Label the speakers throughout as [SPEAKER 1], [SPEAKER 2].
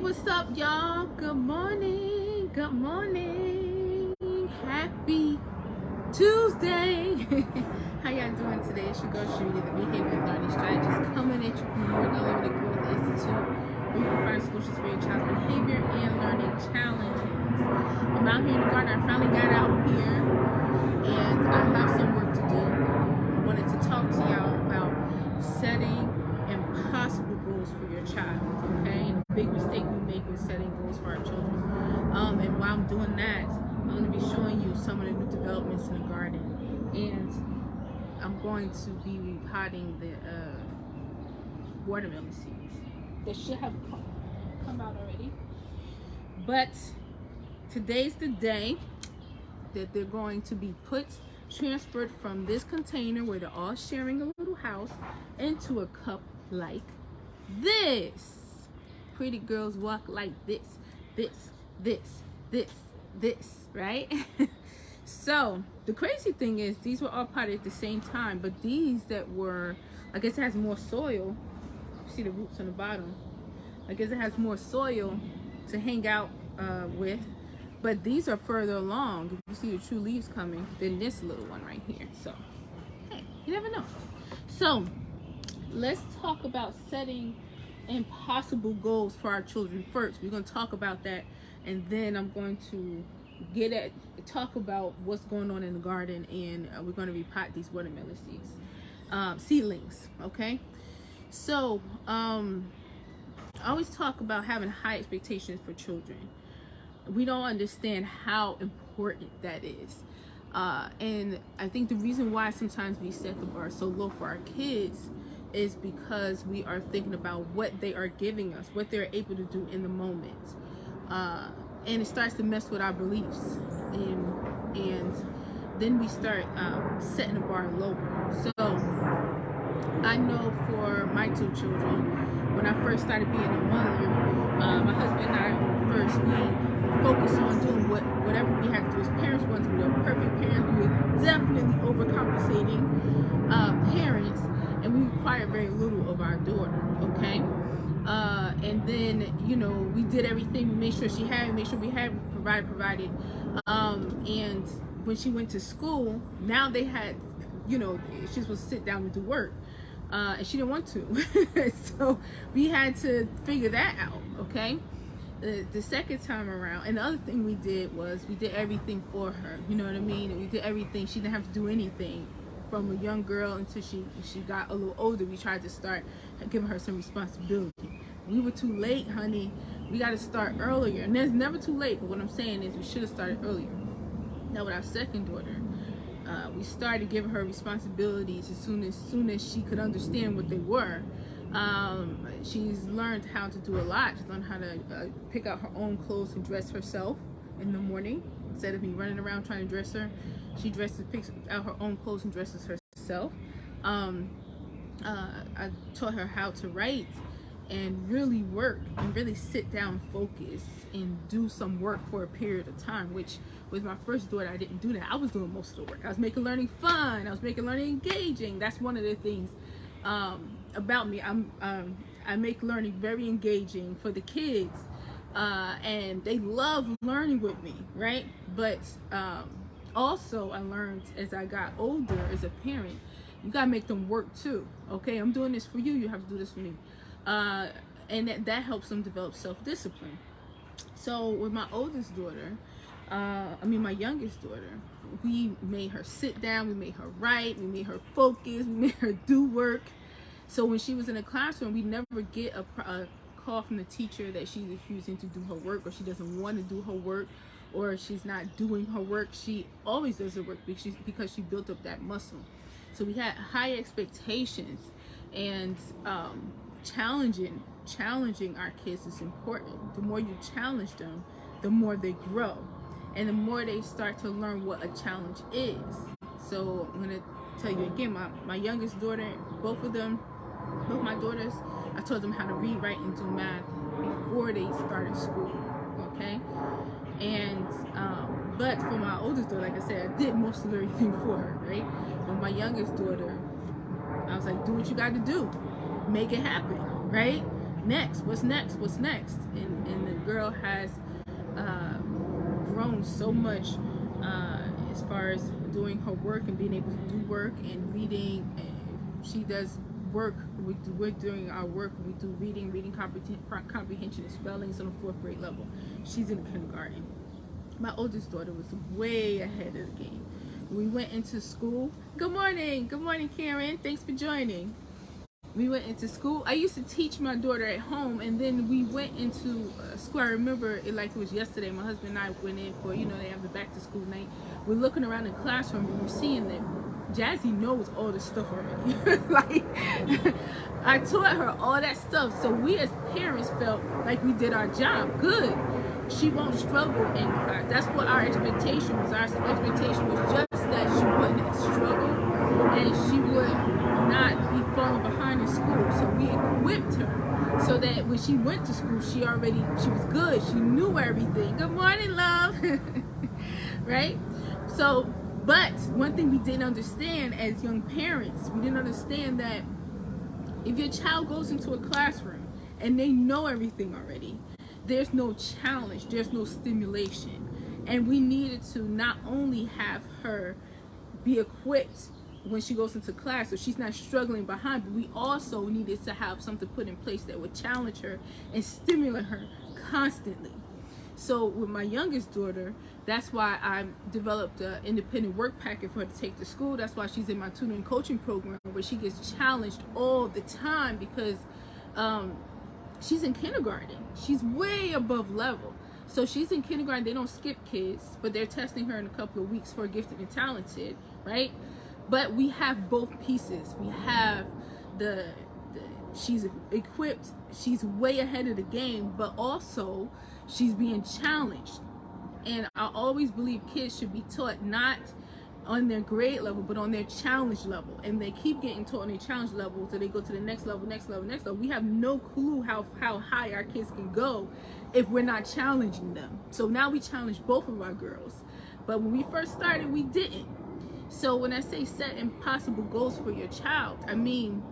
[SPEAKER 1] What's up, y'all? Good morning. Good morning. Happy Tuesday. How y'all doing today? It's your girl Sheree, the Behavior Learning Strategist, coming at you from North Unlimited Growth Institute, where you can find solutions for your child's behavior and learning challenges. I'm out here in the garden. I finally got out here, and I have some work to do. I wanted to talk to y'all about setting impossible goals for your child, okay? And a big mistake we make with setting goals for our children. And while I'm doing that, I'm going to be showing you some of the new developments in the garden. And I'm going to be repotting the watermelon seeds. They should have come out already. But today's the day that they're going to be transferred from this container where they're all sharing a little house into a cup like this. Pretty girls walk like this, right? So the crazy thing is these were all potted at the same time, but these that were, I guess it has more soil. See the roots on the bottom. I guess it has more soil to hang out with. But these are further along. You see the true leaves coming than this little one right here. So, hey, you never know. So, let's talk about setting impossible goals for our children first. We're going to talk about that, and then I'm going to talk about what's going on in the garden, and we're going to repot these watermelon seedlings, okay? So, I always talk about having high expectations for children. We don't understand how important that is. And I think the reason why sometimes we set the bar so low for our kids is because we are thinking about what they are giving us, what they're able to do in the moment. And it starts to mess with our beliefs. And then we start setting the bar lower. So I know for my two children, when I first started being a mother, my husband and I first, we focused on doing whatever we had to do as parents. Wanted to be a perfect parent. We were definitely overcompensating parents, and we required very little of our daughter, okay? And then, you know, we did everything. We made sure she had, we made sure we had, we provided. And when she went to school, now they had, you know, she was supposed to sit down and do work. And she didn't want to. So we had to figure that out, okay? The second time around, and the other thing we did was we did everything for her, you know what I mean? We did everything. She didn't have to do anything from a young girl until she got a little older. We tried to start giving her some responsibility. We were too late, honey. We got to start earlier, and there's never too late, but what I'm saying is we should have started earlier. Now with our second daughter, we started giving her responsibilities as soon as she could understand what they were. She's learned how to do a lot. She's learned how to pick out her own clothes and dress herself in the morning. Instead of me running around trying to dress her, she picks out her own clothes and dresses herself. I taught her how to write and really work and really sit down, focus, and do some work for a period of time, which with my first daughter, I didn't do that. I was doing most of the work. I was making learning fun. I was making learning engaging. That's one of the things about me. I make learning very engaging for the kids, and they love learning with me, right? But also I learned as I got older as a parent, you gotta make them work too, okay? I'm doing this for you, you have to do this for me. And that helps them develop self-discipline. So with my oldest daughter, my youngest daughter, we made her sit down, we made her write, we made her focus, we made her do work. So when she was in a classroom, we never get a call from the teacher that she's refusing to do her work, or she doesn't want to do her work, or she's not doing her work. She always does her work because she built up that muscle. So we had high expectations, and challenging our kids is important. The more you challenge them, the more they grow, and the more they start to learn what a challenge is. So I'm gonna tell you again, my youngest daughter, both my daughters, I told them how to read, write, and do math before they started school, okay? And but for my oldest daughter, like I said, I did most of everything for her, right? But my youngest daughter, I was like, do what you got to do, make it happen, right? next? What's next? What's next? And the girl has grown so much as far as doing her work and being able to do work and reading. She does work. We're doing our work. We do reading comprehension and spellings on a 4th grade level. She's in kindergarten. My oldest daughter was way ahead of the game. We went into school. Good morning, Karen. Thanks for joining. We went into school. I used to teach my daughter at home, and then we went into school. I remember it like it was yesterday. My husband and I went in for, they have the back to school night. We're looking around the classroom and we're seeing that Jazzy knows all this stuff already. Like, I taught her all that stuff. So we as parents felt like we did our job good. She won't struggle in class. That's what our expectation was. Our expectation was just that she wouldn't struggle and she would not be falling behind in school. So we equipped her so that when she went to school, she was good. She knew everything. Good morning, love. Right? So, but one thing we didn't understand as young parents, we didn't understand that if your child goes into a classroom and they know everything already, there's no challenge, there's no stimulation. And we needed to not only have her be equipped when she goes into class so she's not struggling behind, but we also needed to have something put in place that would challenge her and stimulate her constantly. So with my youngest daughter, that's why I developed an independent work packet for her to take to school. That's why she's in my tutoring coaching program where she gets challenged all the time because she's in kindergarten. She's way above level. So she's in kindergarten. They don't skip kids, but they're testing her in a couple of weeks for gifted and talented, right? But we have both pieces. We have she's equipped, she's way ahead of the game, but also she's being challenged. And I always believe kids should be taught not on their grade level, but on their challenge level. And they keep getting taught on their challenge level, so they go to the next level, next level, next level. We have no clue how high our kids can go if we're not challenging them. So now we challenge both of our girls. But when we first started, we didn't. So when I say set impossible goals for your child, I mean,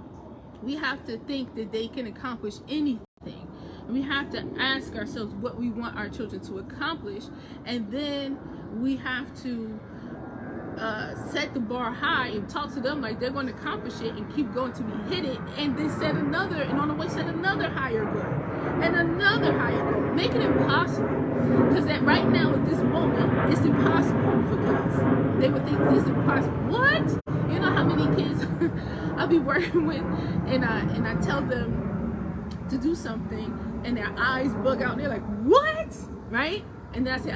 [SPEAKER 1] we have to think that they can accomplish anything. We have to ask ourselves what we want our children to accomplish, and then we have to set the bar high and talk to them like they're going to accomplish it and keep going till we hit it, and then and on the way set another higher goal and another higher goal. Make it impossible, because that right now at this moment it's impossible for kids. They would think this is impossible. What? You know how many kids I'll be working with, and I tell them to do something and their eyes bug out and they're like, what? Right? And then I say,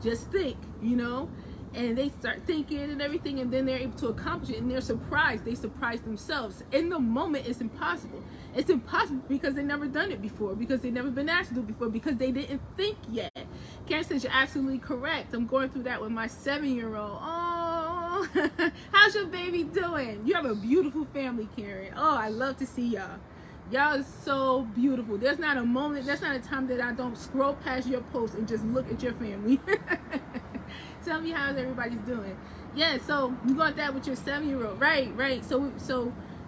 [SPEAKER 1] just think, and they start thinking and everything, and then they're able to accomplish it, and they're surprised. They surprise themselves. In the moment, it's impossible. It's impossible because they've never done it before, because they've never been asked to do it before, because they didn't think yet. Karen says, you're absolutely correct. I'm going through that with my 7-year-old. Oh, how's your baby doing? You have a beautiful family, Karen. Oh, I love to see y'all. Y'all is so beautiful. There's not a time that I don't scroll past your post and just look at your family. Tell me how everybody's doing. Yeah, so you got that with your 7-year-old, right? So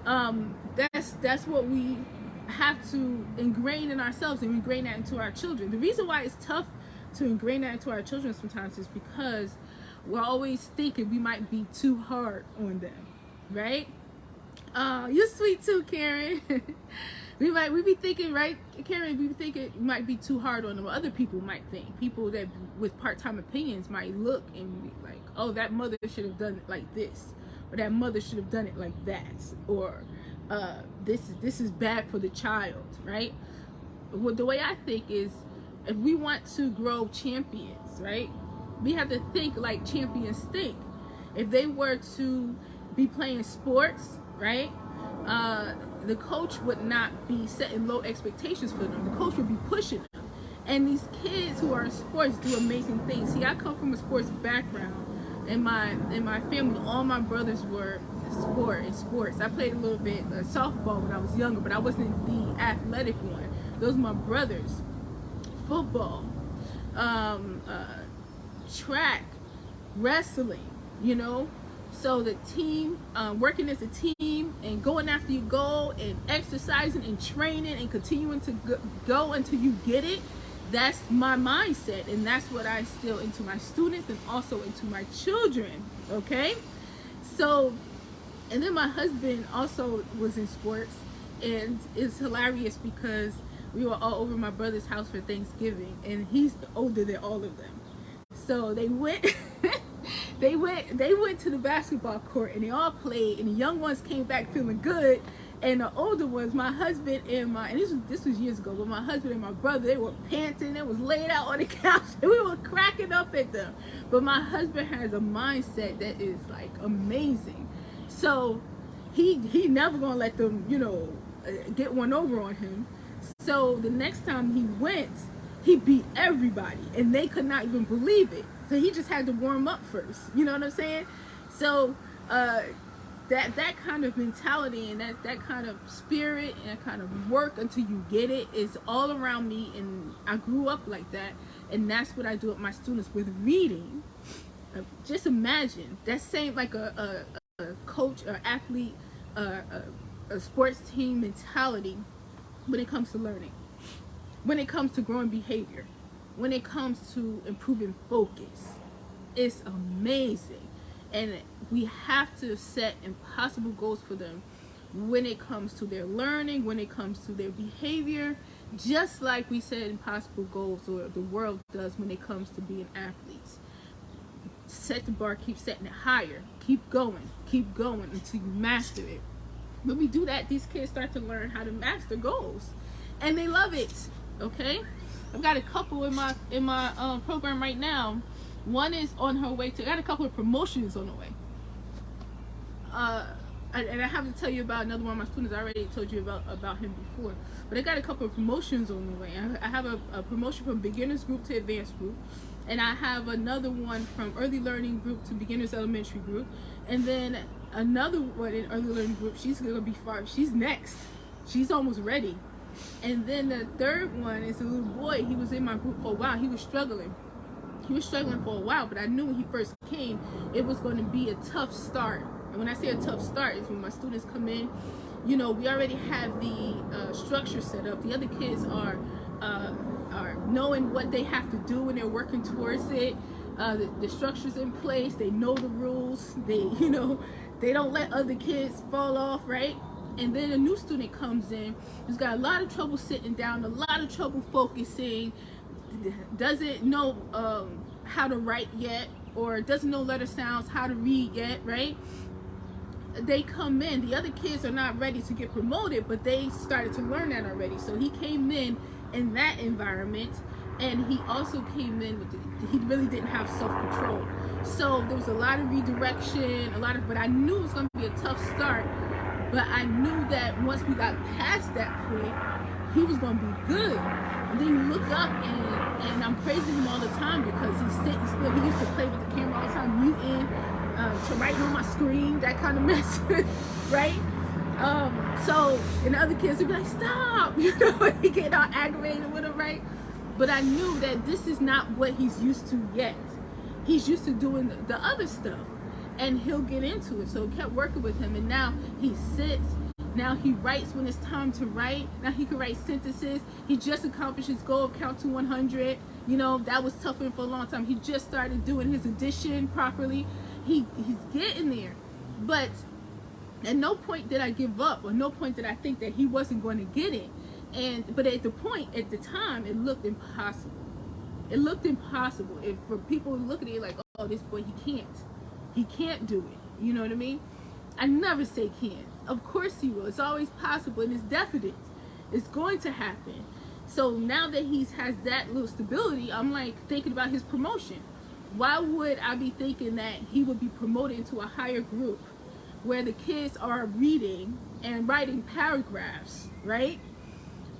[SPEAKER 1] that's what we have to ingrain in ourselves and ingrain that into our children. The reason why it's tough to ingrain that into our children sometimes is because we're always thinking we might be too hard on them, right? You're sweet too, Karen. we be thinking, right, Karen? We be thinking we might be too hard on them. Other people might think. People that with part-time opinions might look and be like, "Oh, that mother should have done it like this, or that mother should have done it like that, or this is bad for the child," right? Well, the way I think is, if we want to grow champions, right, we have to think like champions think. If they were to be playing sports, right, the coach would not be setting low expectations for them. The coach would be pushing them. And these kids who are in sports do amazing things. See, I come from a sports background. In my family, all my brothers were in sports. I played a little bit softball when I was younger, but I wasn't the athletic one. Those are my brothers. Football, track, wrestling, So the team, working as a team and going after your goal and exercising and training and continuing to go until you get it, that's my mindset, and that's what I instill into my students and also into my children. Okay, so, and then my husband also was in sports, and it's hilarious because we were all over my brother's house for Thanksgiving, and he's older than all of them. So they went they went to the basketball court and they all played, and the young ones came back feeling good, and the older ones, my husband and this was years ago, but my husband and my brother, they were panting, they was laid out on the couch, and we were cracking up at them. But my husband has a mindset that is like amazing. So he never gonna let them, get one over on him. So the next time he went, he beat everybody, and they could not even believe it. So he just had to warm up first. You know what I'm saying? So that kind of mentality and that kind of spirit and that kind of work until you get it is all around me, and I grew up like that, and that's what I do with my students with reading. Just imagine that same like a coach or athlete, a sports team mentality when it comes to learning, when it comes to growing behavior, when it comes to improving focus. It's amazing. And we have to set impossible goals for them when it comes to their learning, when it comes to their behavior, just like we set impossible goals, or the world does, when it comes to being athletes. Set the bar, keep setting it higher, keep going until you master it. When we do that, these kids start to learn how to master goals, and they love it. Okay, I've got a couple in my program right now. One is on her way to. I got a couple of promotions on the way. And I have to tell you about another one of my students. I already told you about him before, but I got a couple of promotions on the way. I have a promotion from beginners group to advanced group, and I have another one from early learning group to beginners elementary group, and then another one in early learning group. She's gonna be far. She's next. She's almost ready. And then the third one is a little boy. He was in my group for a while. He was struggling for a while, but I knew when he first came, it was going to be a tough start. And when I say a tough start, is when my students come in, we already have the structure set up. The other kids are knowing what they have to do, and they're working towards it. The structure's in place. They know the rules. They don't let other kids fall off, right? And then a new student comes in who's got a lot of trouble sitting down, a lot of trouble focusing, doesn't know how to write yet, or doesn't know letter sounds, how to read yet, right? They come in, the other kids are not ready to get promoted, but they started to learn that already. So he came in that environment, and he also came in he really didn't have self-control. So there was a lot of redirection, but I knew it was going to be a tough start. But I knew that once we got past that point, he was going to be good. And then you look up, and I'm praising him all the time because he's sitting still. He used to play with the camera all the time, muting, to writing on my screen, that kind of mess, right? So, and the other kids would be like, stop, he get all aggravated with him, right? But I knew that this is not what he's used to yet. He's used to doing the other stuff, and he'll get into it. So I kept working with him, and now he sits. Now he writes when it's time to write. Now he can write sentences. He just accomplished his goal of count to 100. That was tough for him for a long time. He just started doing his addition properly. He's getting there. But at no point did I give up, or no point did I think that he wasn't going to get it. But at the time, it looked impossible. It looked impossible. For people to look at it like, oh, this boy, he can't do it. You know what I mean? I never say can't. Of course he will. It's always possible, and it's definite. It's going to happen. So now that he has that little stability, I'm like thinking about his promotion. Why would I be thinking that he would be promoted into a higher group where the kids are reading and writing paragraphs, right?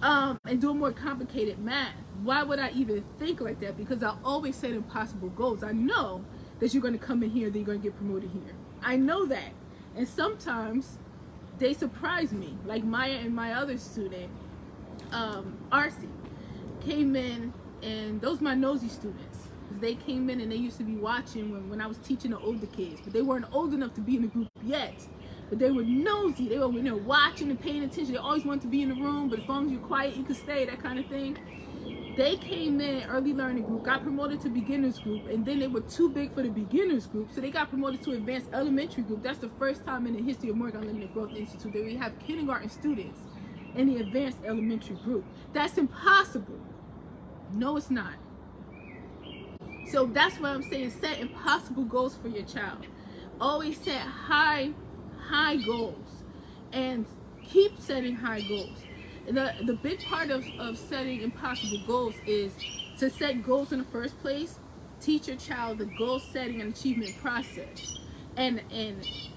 [SPEAKER 1] And doing more complicated math? Why would I even think like that? Because I always set impossible goals. I know that you're going to come in here, then you're going to get promoted here. I know that. And sometimes they surprise me. Like Maya and my other student, Arcee, came in, and those are my nosy students. They came in and they used to be watching when I was teaching the older kids, but they weren't old enough to be in the group yet. But they were nosy. They were watching and paying attention. They always wanted to be in the room, but as long as you're quiet, you can stay, that kind of thing. They came in early learning group, got promoted to beginners group, and then they were too big for the beginners group, so they got promoted to advanced elementary group. That's the first time in the history of Morgan Unlimited Growth Institute that we have kindergarten students in the advanced elementary group. That's impossible. No, it's not. So that's what I'm saying. Set impossible goals for your child. Always set high goals, and keep setting high goals. The big part of setting impossible goals is to set goals in the first place. Teach your child the goal setting and achievement process, and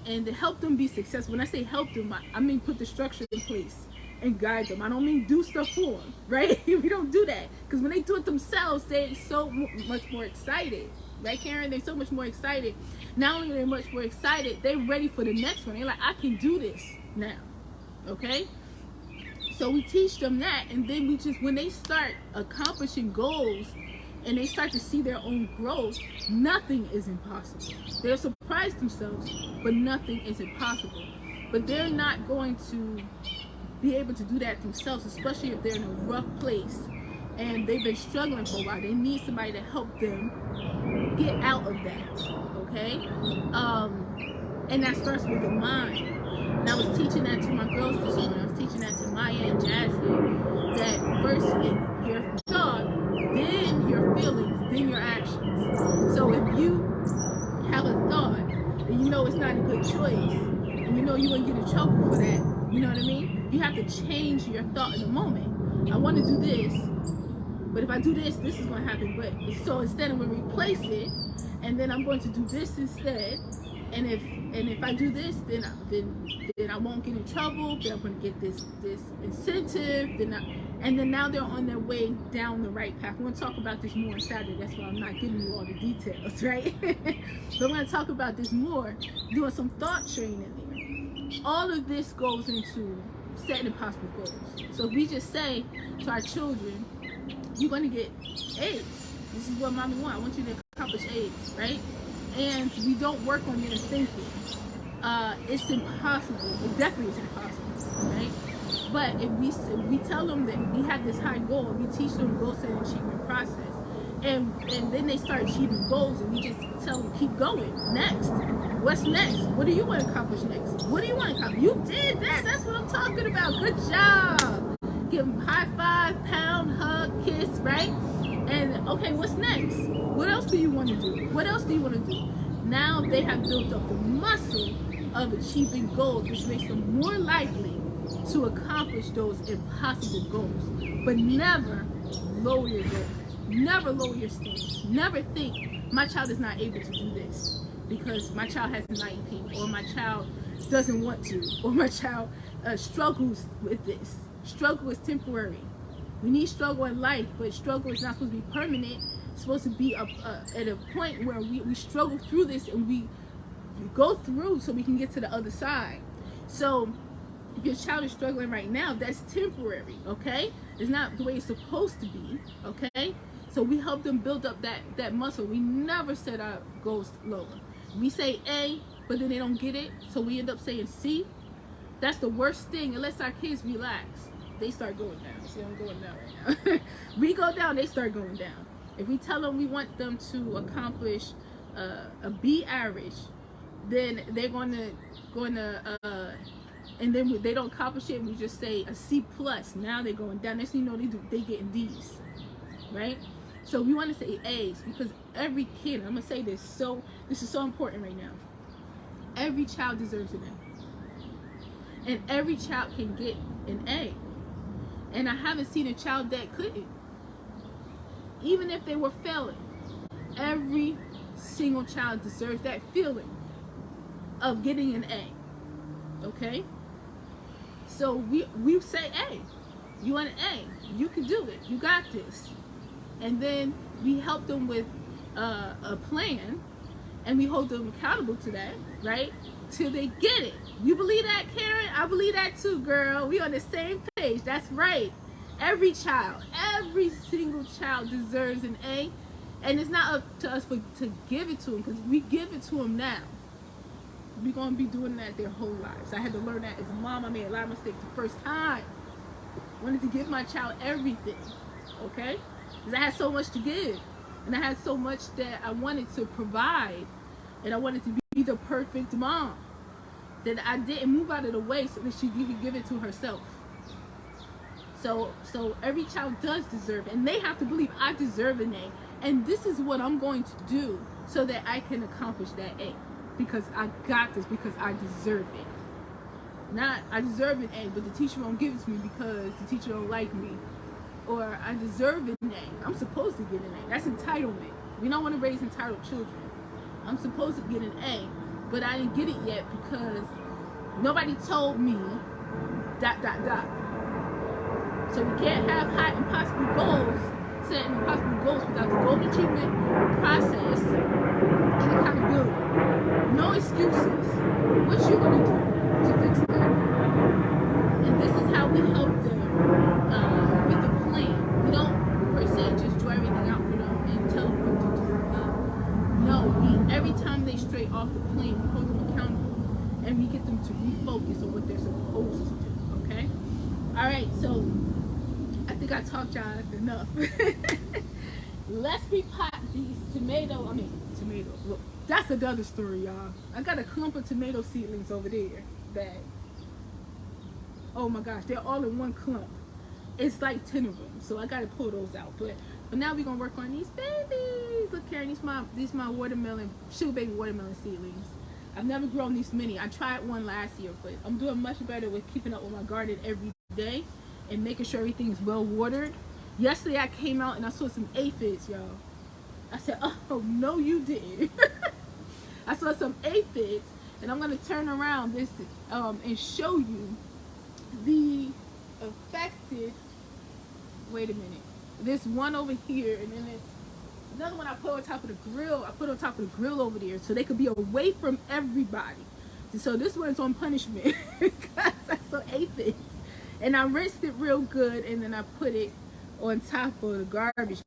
[SPEAKER 1] to help them be successful. When I say help them, I mean put the structure in place and guide them. I don't mean do stuff for them, right? We don't do that, because when they do it themselves, they're so much more excited, right, Karen? They're so much more excited. Not only are they much more excited, they're ready for the next one. They're like, I can do this now, okay? So we teach them that, and then we just, when they start accomplishing goals and they start to see their own growth, nothing is impossible. They'll surprise themselves, but nothing is impossible. But they're not going to be able to do that themselves, especially if they're in a rough place and they've been struggling for a while. They need somebody to help them get out of that, okay? And that starts with the mind. And I was teaching that to my girls this morning. I was teaching that to Maya and Jasmine, that first your thought, then your feelings, then your actions. So if you have a thought and you know it's not a good choice, and you know you're going to get in trouble for that, you know what I mean? You have to change your thought in the moment. I want to do this, but if I do this, this is going to happen. But so instead I'm going to replace it, and then I'm going to do this instead. And if I do this, then I won't get in trouble. Then I'm going to get this incentive. And then now they're on their way down the right path. We're going to talk about this more on Saturday. That's why I'm not giving you all the details, right? But we're going to talk about this more, doing some thought training there. All of this goes into setting impossible goals. So if we just say to our children, you're going to get A's. This is what mommy wants. I want you to accomplish A's, right? And we don't work on their thinking. It's impossible. It definitely is impossible, right? But if we tell them that we have this high goal, we teach them goal setting achievement process, and then they start achieving goals, and we just tell them keep going. Next, what's next? What do you want to accomplish next? What do you want to accomplish? You did that. That's what I'm talking about. Good job. Give them high five, pound, hug, kiss, right? And okay, what's next? What else do you want to do? What else do you want to do? Now they have built up the muscle of achieving goals, which makes them more likely to accomplish those impossible goals. But never lower your goals. Never lower your standards. Never think my child is not able to do this because my child has an IEP, or my child doesn't want to, or my child struggles with this. Struggle is temporary. We need struggle in life, but struggle is not supposed to be permanent. It's supposed to be at a point where we struggle through this, and we go through so we can get to the other side. So if your child is struggling right now, that's temporary, okay? It's not the way it's supposed to be, okay? So we help them build up that muscle. We never set our goals lower. We say A, but then they don't get it, so we end up saying C. That's the worst thing, unless our kids relax. They start going down. See, I'm going down right now. We go down, they start going down. If we tell them we want them to accomplish a B average, then they're going to and then they don't accomplish it, we just say a C plus. Now they're going down. Next thing you know, they getting D's, right? So we want to say A's, because every kid, I'm gonna say this, so this is so important right now. Every child deserves an A, and every child can get an A. And I haven't seen a child that couldn't, even if they were failing. Every single child deserves that feeling of getting an A. Okay? So we say A. You want an A. You can do it. You got this. And then we help them with a plan, and we hold them accountable to that, right? Till they get it. You believe that, Karen? I believe that too, girl. We on the same page. That's right. Every child, every single child deserves an A. And it's not up to us to give it to them, because we give it to them now, we're going to be doing that their whole lives. I had to learn that as a mom. I made a lot of mistakes the first time. I wanted to give my child everything, okay? Because I had so much to give. And I had so much that I wanted to provide. And I wanted to be the perfect mom, that I didn't move out of the way so that she could give it to herself. So every child does deserve it, and they have to believe I deserve an A, and this is what I'm going to do so that I can accomplish that A, because I got this, because I deserve it. Not I deserve an A, but the teacher won't give it to me because the teacher don't like me, or I deserve an A. I'm supposed to get an A. That's entitlement. We don't want to raise entitled children. I'm supposed to get an A, but I didn't get it yet because nobody told me ... So we can't have high impossible goals, setting impossible goals without the goal achievement process and accountability. No excuses. What you gonna do to fix that? And this is how we help them with the plan. We don't per se just draw everything out for them and tell them what to do. No, every time they stray off the plan, we hold them accountable and we get them to refocus on what they're supposed to do. Okay? All right, so I think I talked y'all enough. Let's repot these tomatoes. Look, that's another story, y'all. I got a clump of tomato seedlings over there that, oh my gosh, they're all in one clump. It's like 10 of them, so I gotta pull those out. But now we're gonna work on these babies. Look, Karen, these my watermelon, sugar baby watermelon seedlings. I've never grown these many. I tried one last year, but I'm doing much better with keeping up with my garden every day and making sure everything's well watered. Yesterday I came out and I saw some aphids, y'all. I said, oh, no you didn't. I saw some aphids, and I'm going to turn around this and show you the affected, wait a minute, this one over here, and then there's another one I put on top of the grill. I put on top of the grill over there so they could be away from everybody. So this one's on punishment because I saw aphids. And I rinsed it real good, and then I put it on top of the garbage.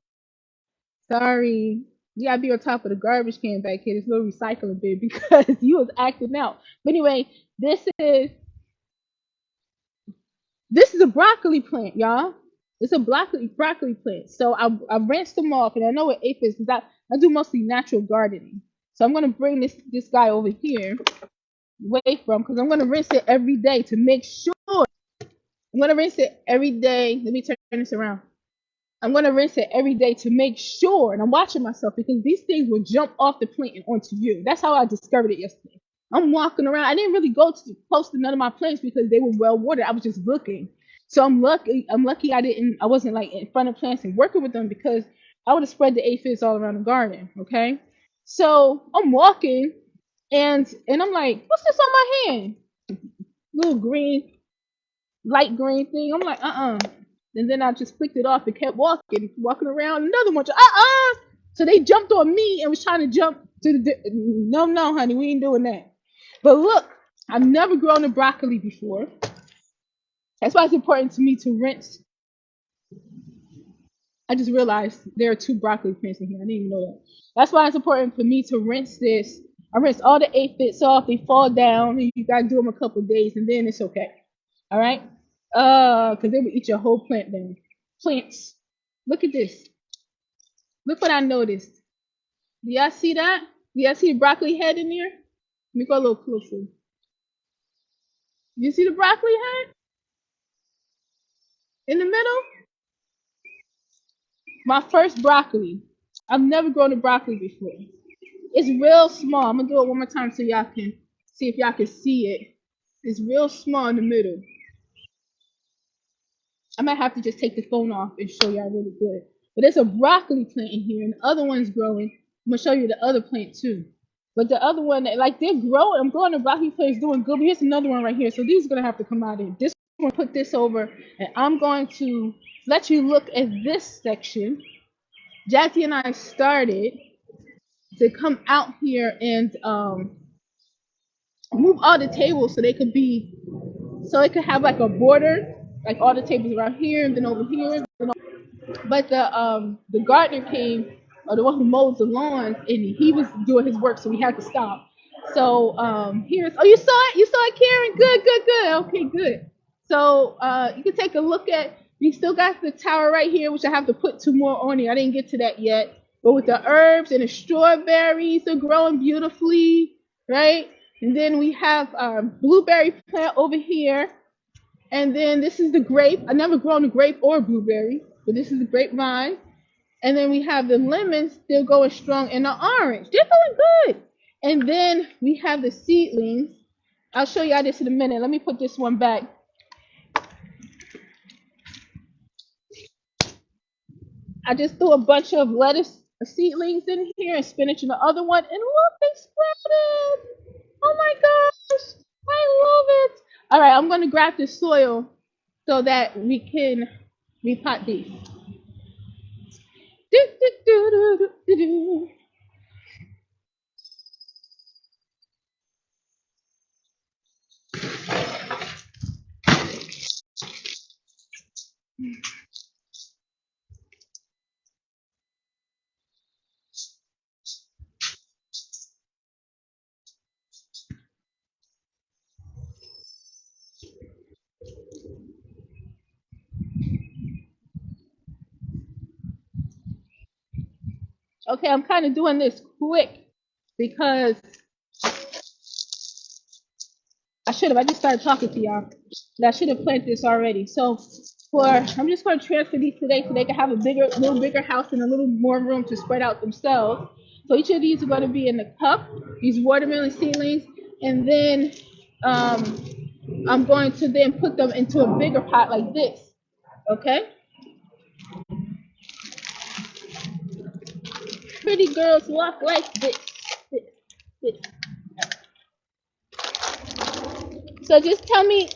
[SPEAKER 1] Sorry, you gotta be on top of the garbage can back here, this little recycling bin, because you was acting out. But anyway, this is a broccoli plant, y'all. It's a broccoli plant. So I rinsed them off, and I know what aphids, because I do mostly natural gardening. So I'm gonna bring this guy over here away from, because I'm gonna rinse it every day to make sure. I'm gonna rinse it every day. Let me turn this around. I'm gonna rinse it every day to make sure, and I'm watching myself because these things will jump off the plant and onto you. That's how I discovered it yesterday. I'm walking around. I didn't really go to close to none of my plants because they were well watered. I was just looking. So I'm lucky. I wasn't like in front of plants and working with them, because I would have spread the aphids all around the garden. Okay. So I'm walking, and I'm like, what's this on my hand? Little green, light green thing. I'm like, and then I just flicked it off and kept walking around. Another one, so they jumped on me and was trying to jump to no, honey, we ain't doing that. But look, I've never grown a broccoli before. That's why it's important to me to rinse. I just realized there are two broccoli plants in here. I didn't even know that. That's why it's important for me to rinse this. I rinse all the aphids off. They fall down, and you gotta do them a couple of days, and then it's okay. All right? Because they would eat your whole plant down. Plants. Look at this. Look what I noticed. Do y'all see that? Do y'all see the broccoli head in there? Let me go a little closer. You see the broccoli head in the middle? My first broccoli. I've never grown a broccoli before. It's real small. I'm gonna do it one more time so y'all can see if y'all can see it. It's real small in the middle. I might have to just take the phone off and show y'all really good. But there's a broccoli plant in here, and the other one's growing. I'm gonna show you the other plant too. But the other one, like, they're growing. I'm growing the broccoli plant's doing good. But here's another one right here. So these are gonna have to come out in. This one, put this over, and I'm going to let you look at this section. Jackie and I started to come out here and move all the tables so it could have like a border, like all the tables around here and then over here. But the gardener came or the one who mows the lawns, and he was doing his work, so we had to stop. So here's, oh, you saw it? You saw it, Karen? Good, good, good. Okay, good. So you can take a look at, we still got the tower right here, which I have to put two more on here. I didn't get to that yet. But with the herbs and the strawberries are growing beautifully, right? And then we have our blueberry plant over here. And then this is the grape. I never grown a grape or blueberry, but this is the grapevine. And then we have the lemons still going strong and the orange. They're going good. And then we have the seedlings. I'll show y'all this in a minute. Let me put this one back. I just threw a bunch of lettuce seedlings in here and spinach in the other one. And look, they sprouted. Oh my gosh. I love it. All right, I'm going to grab the soil so that we can repot these. Do, do, do, do, do, do. Okay, I'm kind of doing this quick because I just started talking to y'all. I should have planned this already. So I'm just going to transfer these today so they can have a little bigger house and a little more room to spread out themselves. So each of these are going to be in the cup, these watermelon seedlings, and then um, I'm going to then put them into a bigger pot like this. Okay? Pretty girls walk like this. This, this. So just tell me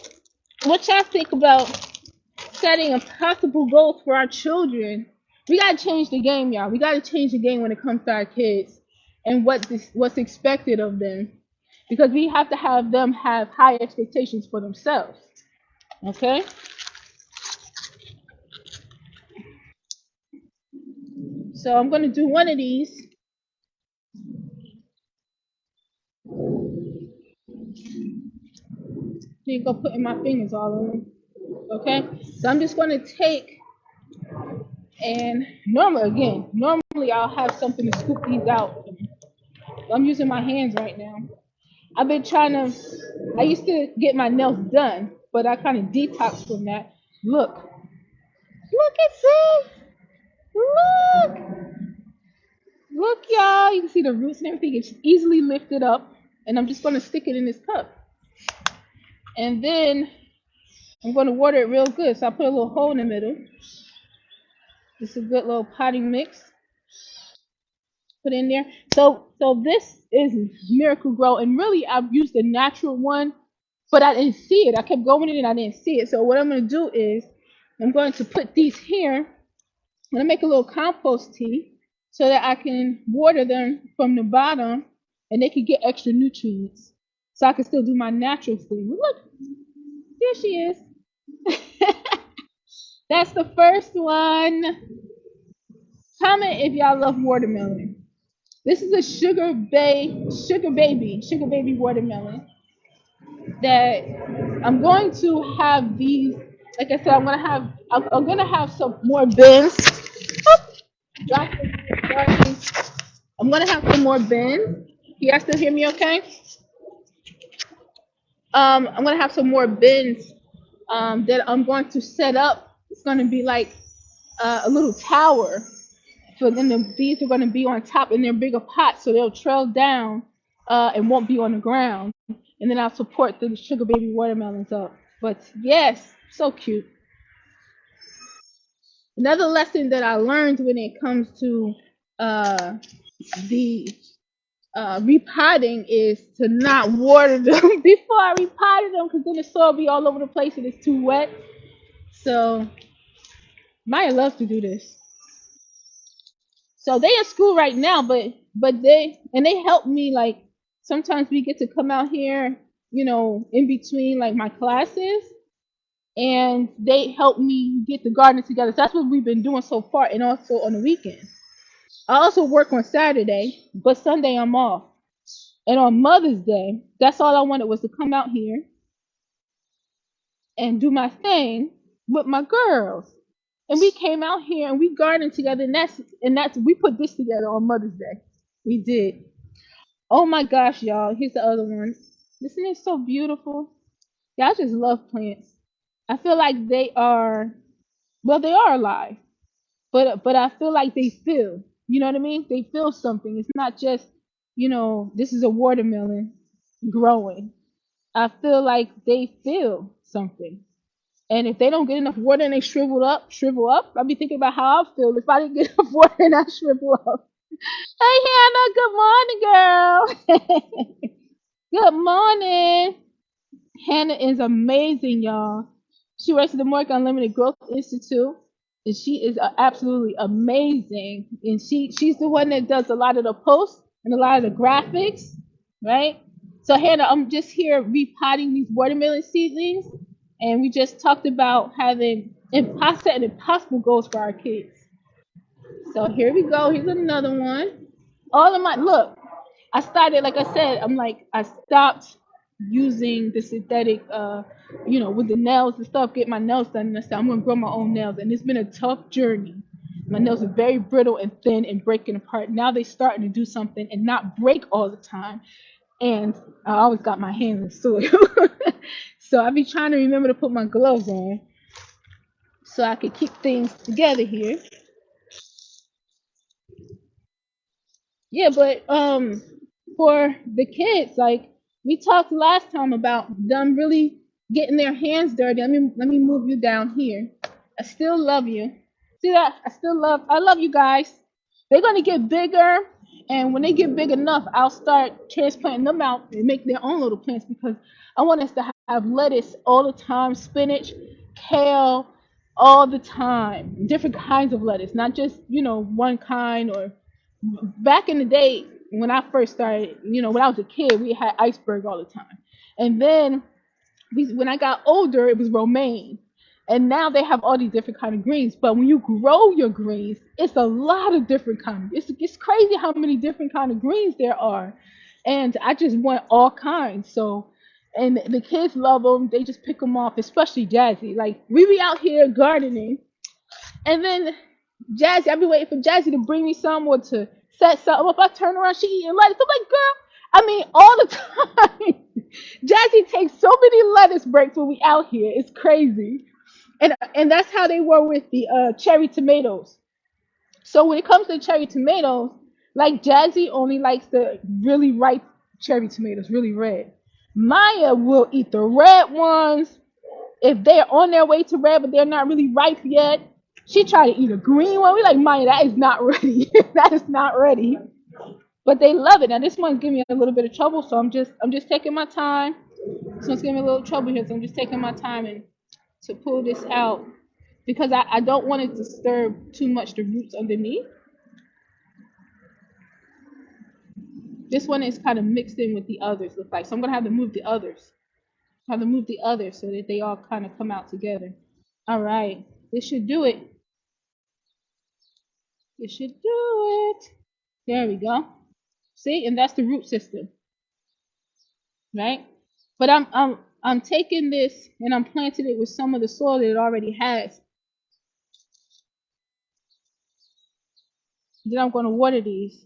[SPEAKER 1] what y'all think about setting impossible goals for our children. We gotta change the game, y'all. We gotta change the game when it comes to our kids and what's expected of them, because we have to have them have high expectations for themselves. Okay. So I'm gonna do one of these. You go putting my fingers all in. Okay. So I'm just gonna take and normally I'll have something to scoop these out. I'm using my hands right now. I've been trying to. I used to get my nails done, but I kind of detoxed from that. Look at this. Look, look, y'all. You can see the roots and everything. It's easily lifted up, and I'm just gonna stick it in this cup, and then I'm gonna water it real good. So I put a little hole in the middle. Just a good little potting mix. Put in there. So this is Miracle Grow, and really I've used the natural one, but I didn't see it. I kept going in and I didn't see it. So what I'm gonna do is I'm going to put these here. I'm gonna make a little compost tea so that I can water them from the bottom and they can get extra nutrients. So I can still do my natural thing. Look, here she is. That's the first one. Comment if y'all love watermelon. This is a sugar baby watermelon that I'm going to have these. Like I said, I'm gonna have some more bins. Drop it. I'm gonna have some more bins. You guys still hear me okay? I'm gonna have some more bins that I'm going to set up. It's gonna be like a little tower. So then the bees are going to be on top in their bigger pots, so they'll trail down and won't be on the ground. And then I'll support the sugar baby watermelons up. But yes, so cute. Another lesson that I learned when it comes to the repotting is to not water them before I repotted them, because then the soil be all over the place and it's too wet. So Maya loves to do this. So they in school right now, but they help me, like sometimes we get to come out here, in between like my classes, and they help me get the garden together. So that's what we've been doing so far, and also on the weekends. I also work on Saturday, but Sunday I'm off. And on Mother's Day, that's all I wanted was to come out here and do my thing with my girls. And we came out here and we gardened together, and that's we put this together on Mother's Day. We did. Oh my gosh, y'all! Here's the other one. Isn't it so beautiful? Yeah, I just love plants. I feel like they are, well, they are alive, but I feel like they feel. You know what I mean? They feel something. It's not just, this is a watermelon growing. I feel like they feel something. And if they don't get enough water and they shrivel up, I'll be thinking about how I feel if I didn't get enough water and I shrivel up. Hey Hannah, good morning, girl. Good morning. Hannah is amazing, y'all. She works at the Morgan Unlimited Growth Institute, and she is absolutely amazing. And she's the one that does a lot of the posts and a lot of the graphics, right? So Hannah, I'm just here repotting these watermelon seedlings, and we just talked about having impossible goals for our kids. So here we go. Here's another one. All of my look. I started, like I said, I stopped using the synthetic, with the nails and stuff, get my nails done. And I said, I'm gonna grow my own nails, and it's been a tough journey. My nails are very brittle and thin and breaking apart. Now they're starting to do something and not break all the time. And I always got my hands in soil. So I be trying to remember to put my gloves on so I can keep things together here. Yeah, but for the kids, like we talked last time about them really getting their hands dirty. Let me move you down here. I still love you. See that? I love you guys. They're gonna get bigger, and when they get big enough, I'll start transplanting them out and make their own little plants because I want us to have lettuce all the time, spinach, kale, all the time. Different kinds of lettuce, not just, one kind. Or back in the day when I first started, when I was a kid, we had iceberg all the time. And then when I got older, it was romaine. And now they have all these different kind of greens. But when you grow your greens, it's a lot of different kind. It's crazy how many different kind of greens there are. And I just want all kinds. So, and the kids love them. They just pick them off, especially Jazzy. Like we be out here gardening, and then Jazzy, I've been waiting for Jazzy to bring me some or to set something up. I turn around, she eating lettuce. I'm like, girl, all the time. Jazzy takes so many lettuce breaks when we out here. It's crazy. And that's how they were with the cherry tomatoes. So when it comes to cherry tomatoes, like Jazzy only likes the really ripe cherry tomatoes, really red. Maya will eat the red ones if they're on their way to red, but they're not really ripe yet. She tried to eat a green one. We like, Maya, that is not ready. That is not ready. But they love it. Now this one's giving me a little bit of trouble, so I'm just taking my time. This one's giving me a little trouble here, so I'm just taking my time and to pull this out because I don't want to disturb too much the roots underneath. This one is kind of mixed in with the others, look like. So I'm gonna have to move the others. Have to move the others so that they all kind of come out together. All right, this should do it. This should do it. There we go. See, and that's the root system, right? But I'm taking this and I'm planting it with some of the soil that it already has. Then I'm going to water these.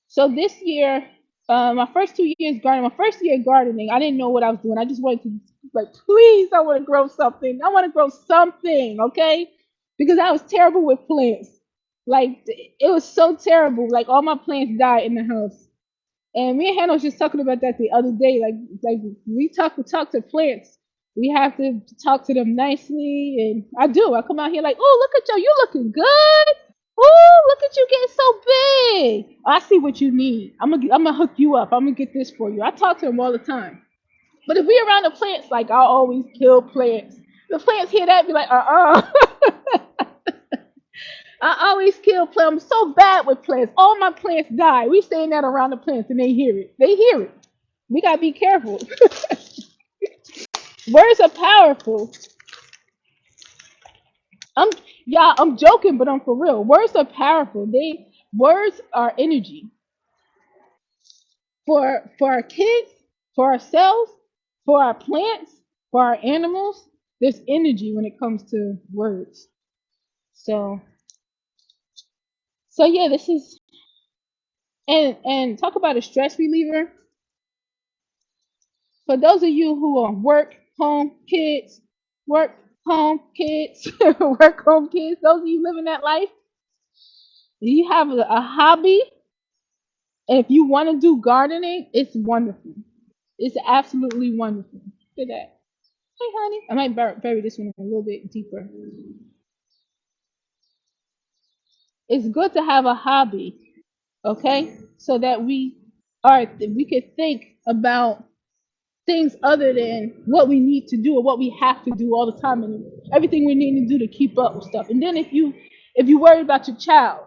[SPEAKER 1] So this year, my first 2 years gardening, my first year gardening, I didn't know what I was doing. I just wanted to, like, please, I want to grow something. I want to grow something, okay? Because I was terrible with plants. Like, it was so terrible. Like, all my plants died in the house. And me and Hannah was just talking about that the other day. Like we talk to plants. We have to talk to them nicely, and I do. I come out here like, oh, look at you looking good. Oh, look at you getting so big. I see what you need. I'm gonna hook you up. I'm gonna get this for you. I talk to them all the time. But if we around the plants, like I always kill plants. The plants hear that, be like, I always kill plants. I'm so bad with plants. All my plants die. We saying that around the plants and they hear it. They hear it. We gotta be careful. Words are powerful. Yeah, I'm joking, but I'm for real. Words are powerful. Words are energy for our kids, for ourselves, for our plants, for our animals. There's energy when it comes to words. So yeah, this is and talk about a stress reliever. For those of you who are work, home, kids, work, home, kids, work, home, kids, those of you living that life, you have a hobby, and if you want to do gardening, it's wonderful. It's absolutely wonderful. Look at that. Hey, honey. I might bury this one a little bit deeper. It's good to have a hobby, okay? So that we could think about things other than what we need to do or what we have to do all the time and everything we need to do to keep up with stuff. And then if you worry about your child,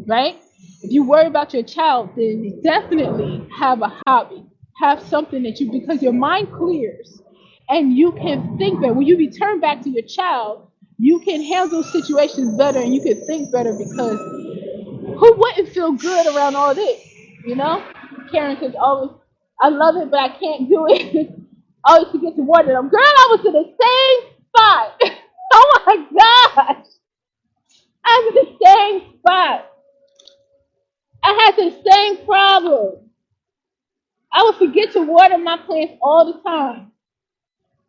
[SPEAKER 1] right? If you worry about your child, then definitely have a hobby. Have something that you because your mind clears and you can think better. When you return back to your child, you can handle situations better and you can think better because who wouldn't feel good around all this? You know? Karen says always, I love it, but I can't do it. Always forget to water them. Girl, I was in the same spot. Oh my gosh. I was in the same spot. I had the same problem. I would forget to water my plants all the time.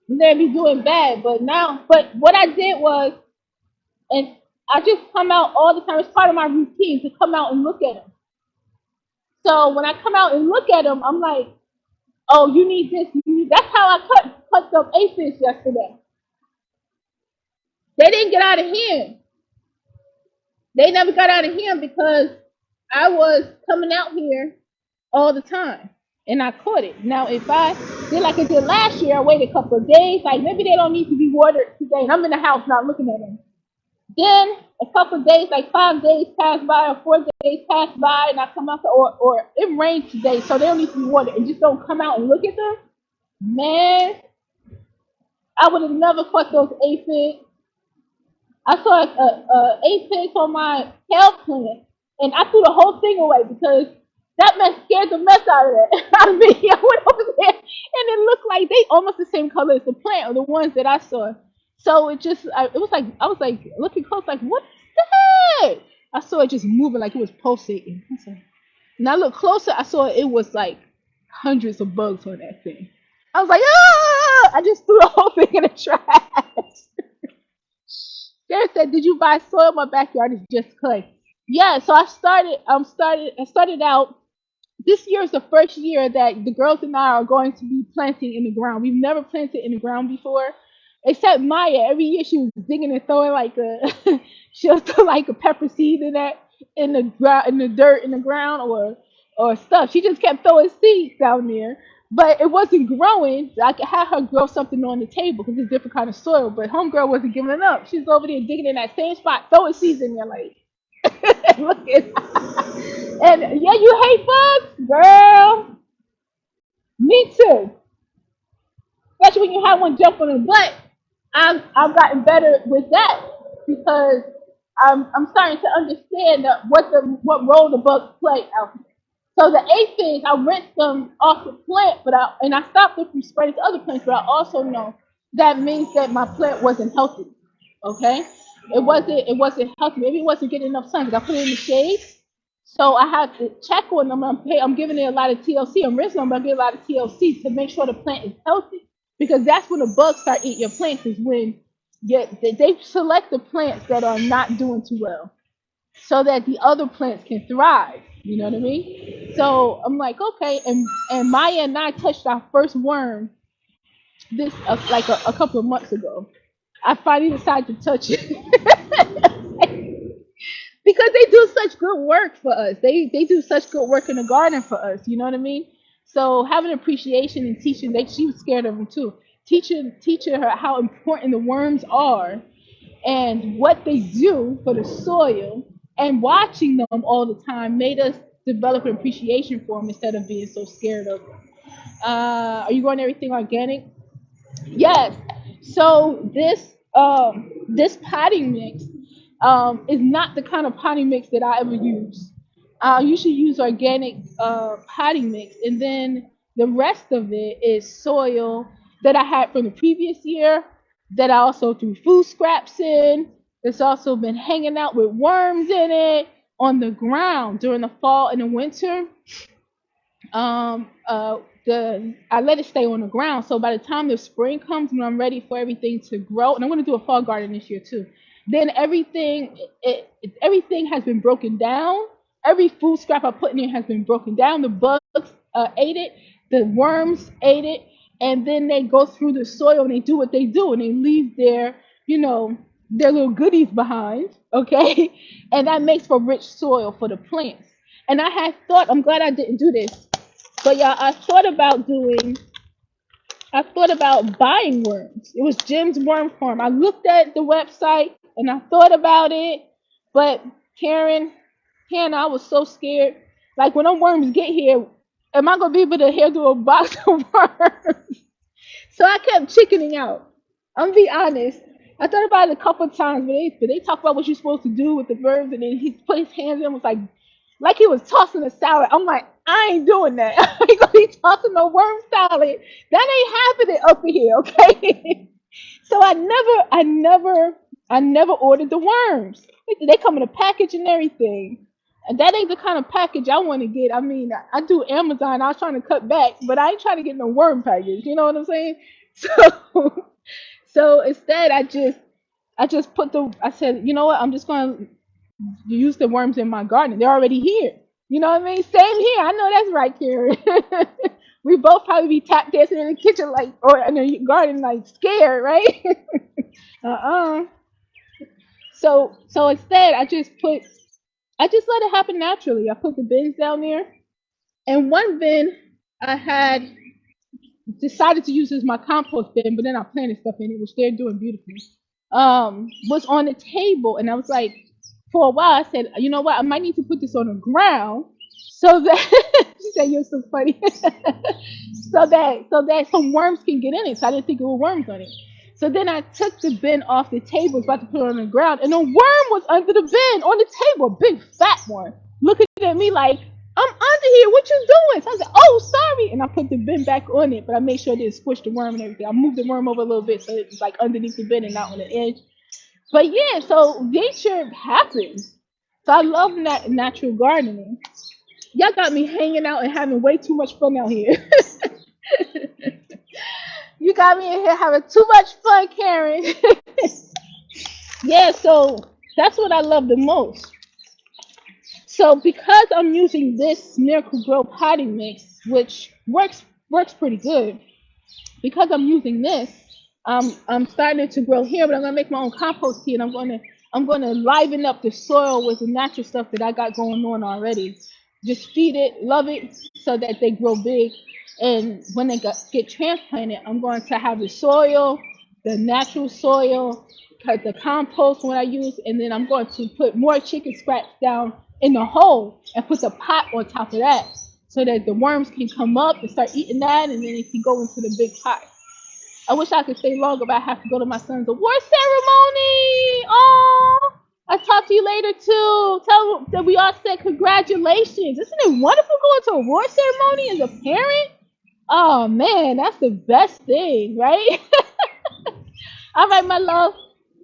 [SPEAKER 1] And they'd be doing bad. But what I did was, and I just come out all the time. It's part of my routine to come out and look at them. So when I come out and look at them, I'm like, oh, you need this. You need. That's how I cut some aphids yesterday. They didn't get out of hand. They never got out of hand because I was coming out here all the time and I caught it. Now, if I did like I did last year, I waited a couple of days. Like maybe they don't need to be watered today, and I'm in the house not looking at them. Then a couple of days, like 5 days pass by or 4 days pass by, and I come out or it rained today, so they don't need to be watered, and just don't come out and look at them. Man, I would have never caught those aphids. I saw a apex on my kale plant, and I threw the whole thing away because that mess scared the mess out of that out of me. I went over there, and it looked like they almost the same color as the plant or the ones that I saw. So it was like I was like looking close, like what the heck? I saw it just moving like it was pulsating. I was like, and I looked closer, I saw it was like hundreds of bugs on that thing. I was like, ah! I just threw the whole thing in the trash. Jared said, "Did you buy soil? My backyard is just clay." Yeah, so I started out. This year is the first year that the girls and I are going to be planting in the ground. We've never planted in the ground before, except Maya. Every year she was digging and throwing like a she'll throw like a pepper seed in the ground in the dirt in the ground or stuff. She just kept throwing seeds down there, but it wasn't growing. I could have her grow something on the table because it's different kind of soil. But homegirl wasn't giving up. She's over there digging in that same spot, throwing seeds in there like look at and yeah, you hate bugs, girl. Me too. Especially when you have one jump on the butt. I've gotten better with that because I'm starting to understand what role the bugs play out here. So the aphids, I rinsed them off the plant, and I stopped them from spreading to other plants. But I also know that means that my plant wasn't healthy. Okay, it wasn't healthy. Maybe it wasn't getting enough sun because I put it in the shade. So I have to check on them. I'm giving it a lot of TLC. I'm rinsing them, but I give a lot of TLC to make sure the plant is healthy. Because that's when the bugs start eating your plants is when they select the plants that are not doing too well so that the other plants can thrive. You know what I mean? So I'm like, okay. And Maya and I touched our first worm this like a couple of months ago. I finally decided to touch it. Because they do such good work for us. They do such good work in the garden for us. You know what I mean? So having appreciation and teaching, she was scared of them too. Teaching her how important the worms are and what they do for the soil, and watching them all the time made us develop an appreciation for them instead of being so scared of them. Are you growing everything organic? Yes. So this potting mix is not the kind of potting mix that I ever use. I usually use organic potting mix, and then the rest of it is soil that I had from the previous year that I also threw food scraps in. It's also been hanging out with worms in it on the ground during the fall and the winter. um uh the I let it stay on the ground. So by the time the spring comes, when I'm ready for everything to grow, and I'm going to do a fall garden this year too, then everything has been broken down. Every food scrap I put in there has been broken down. The bugs ate it, the worms ate it, and then they go through the soil and they do what they do, and they leave their, you know, their little goodies behind. Okay, and that makes for rich soil for the plants. And I had thought, I'm glad I didn't do this, but yeah, I thought about buying worms. It was Jim's Worm Farm. I looked at the website and I thought about it, but Karen, Hannah, I was so scared. Like when them worms get here, am I gonna be able to handle a box of worms? So I kept chickening out. I'm gonna be honest. I thought about it a couple of times, but they talk about what you're supposed to do with the worms, and then he put his hands in and was like he was tossing a salad. I'm like, I ain't doing that. I ain't gonna be tossing no worm salad. That ain't happening up in here, okay? So I never ordered the worms. They come in a package and everything. And that ain't the kind of package I want to get. I mean, I do Amazon. I was trying to cut back, but I ain't trying to get no worm package. You know what I'm saying? So, so instead, I said, you know what? I'm just gonna use the worms in my garden. They're already here. You know what I mean? Same here. I know that's right, Karen. We both probably be tap dancing in the kitchen like, or in the garden like scared, right? uh-uh. So instead, I just let it happen naturally. I put the bins down there, and one bin I had decided to use as my compost bin, but then I planted stuff in it, which they're doing beautifully. Was on the table, and I was like, for a while, I said, you know what, I might need to put this on the ground so that she said you're so funny, so that some worms can get in it. So I didn't think there were worms on it. So then I took the bin off the table, was about to put it on the ground, and a worm was under the bin on the table, a big fat one, looking at me like, I'm under here. What you doing? So I said, oh, sorry. And I put the bin back on it, but I made sure I didn't squish the worm and everything. I moved the worm over a little bit so it's like underneath the bin and not on the edge. But yeah, so nature happens. So I love natural gardening. Y'all got me hanging out and having way too much fun out here. You got me in here having too much fun, Karen. Yeah, so that's what I love the most. So because I'm using this Miracle Grow potting mix, which works pretty good, because I'm using this, I'm starting it to grow here, but I'm gonna make my own compost tea, and I'm gonna liven up the soil with the natural stuff that I got going on already. Just feed it, love it, so that they grow big. And when get transplanted, I'm going to have the soil, the natural soil, cut the compost when I use, and then I'm going to put more chicken scraps down in the hole and put the pot on top of that, so that the worms can come up and start eating that, and then it can go into the big pot. I wish I could stay longer, but I have to go to my son's award ceremony. Oh, I'll talk to you later too. Tell them that we all said congratulations. Isn't it wonderful going to a award ceremony as a parent? Oh man, that's the best thing, right? All right, my love.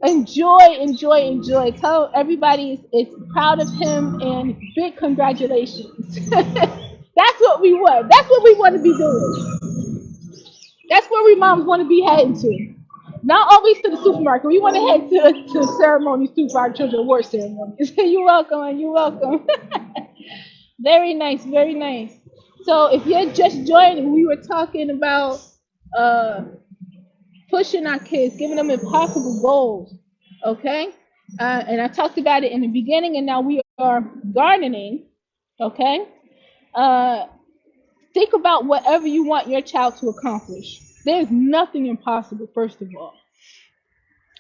[SPEAKER 1] Enjoy, enjoy, enjoy. Tell everybody it's proud of him and big congratulations. That's what we want. That's what we want to be doing. That's where we moms want to be heading to. Not always to the supermarket. We want to head to ceremonies too for our children award ceremonies. You're welcome. You're welcome. Very nice. Very nice. So if you're just joining, we were talking about uh, pushing our kids, giving them impossible goals. Okay. And I talked about it in the beginning, and now we are gardening. Okay. Uh, think about whatever you want your child to accomplish. There's nothing impossible, first of all.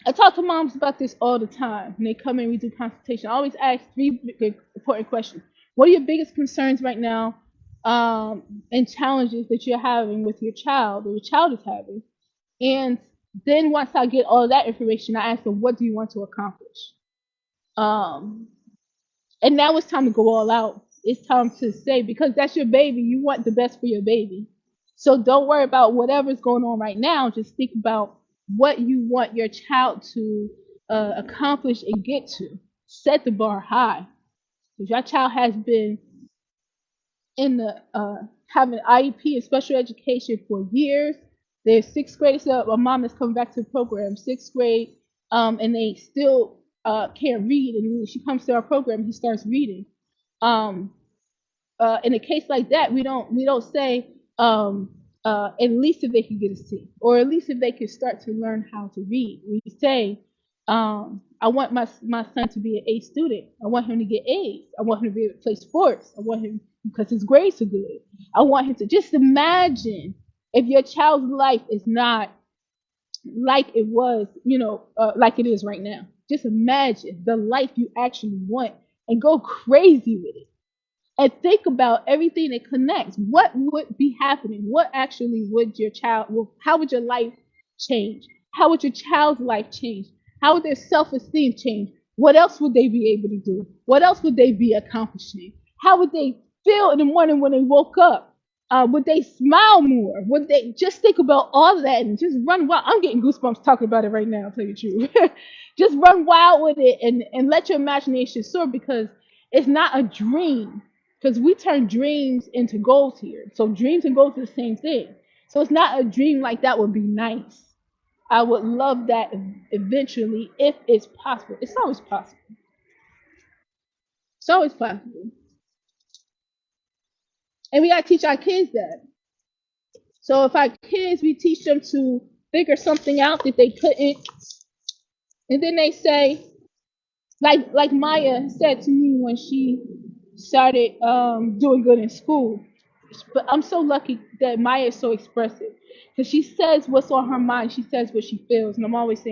[SPEAKER 1] I talk to moms about this all the time. When they come in, we do consultation. I always ask three important questions. What are your biggest concerns right now, and challenges that you're having with your child, or your child is having? And then once I get all that information, I ask them, what do you want to accomplish? Um, and now it's time to go all out. It's time to say, because that's your baby, you want the best for your baby. So don't worry about whatever's going on right now. Just think about what you want your child to accomplish and get to. Set the bar high. If your child has been in the having IEP and special education for years, they're sixth grade. So my mom is coming back to the program, sixth grade, and they still can't read. And when she comes to our program, he starts reading. Um, in a case like that, we don't say at least if they can get a C, or at least if they can start to learn how to read. We say, I want my son to be an A student. I want him to get A's. I want him to be able to play sports. I want him because his grades are good. I want him to just imagine if your child's life is not like it was, like it is right now. Just imagine the life you actually want and go crazy with it and think about everything that connects. What would be happening? What actually would your child, well, how would your life change? How would your child's life change? How would their self-esteem change? What else would they be able to do? What else would they be accomplishing? How would they feel in the morning when they woke up? Would they smile more? Would they just think about all of that and just run wild? I'm getting goosebumps talking about it right now, I'll tell you the truth. Just run wild with it and let your imagination soar, because it's not a dream, because we turn dreams into goals here. So dreams and goals are the same thing. So it's not a dream like that would be nice. I would love that eventually, if it's possible. It's always possible. It's always possible. And we gotta teach our kids that. So if our kids, we teach them to figure something out that they couldn't, and then they say, like Maya said to me when she started doing good in school. But I'm so lucky that Maya is so expressive, because she says what's on her mind. She says what she feels, and I'm always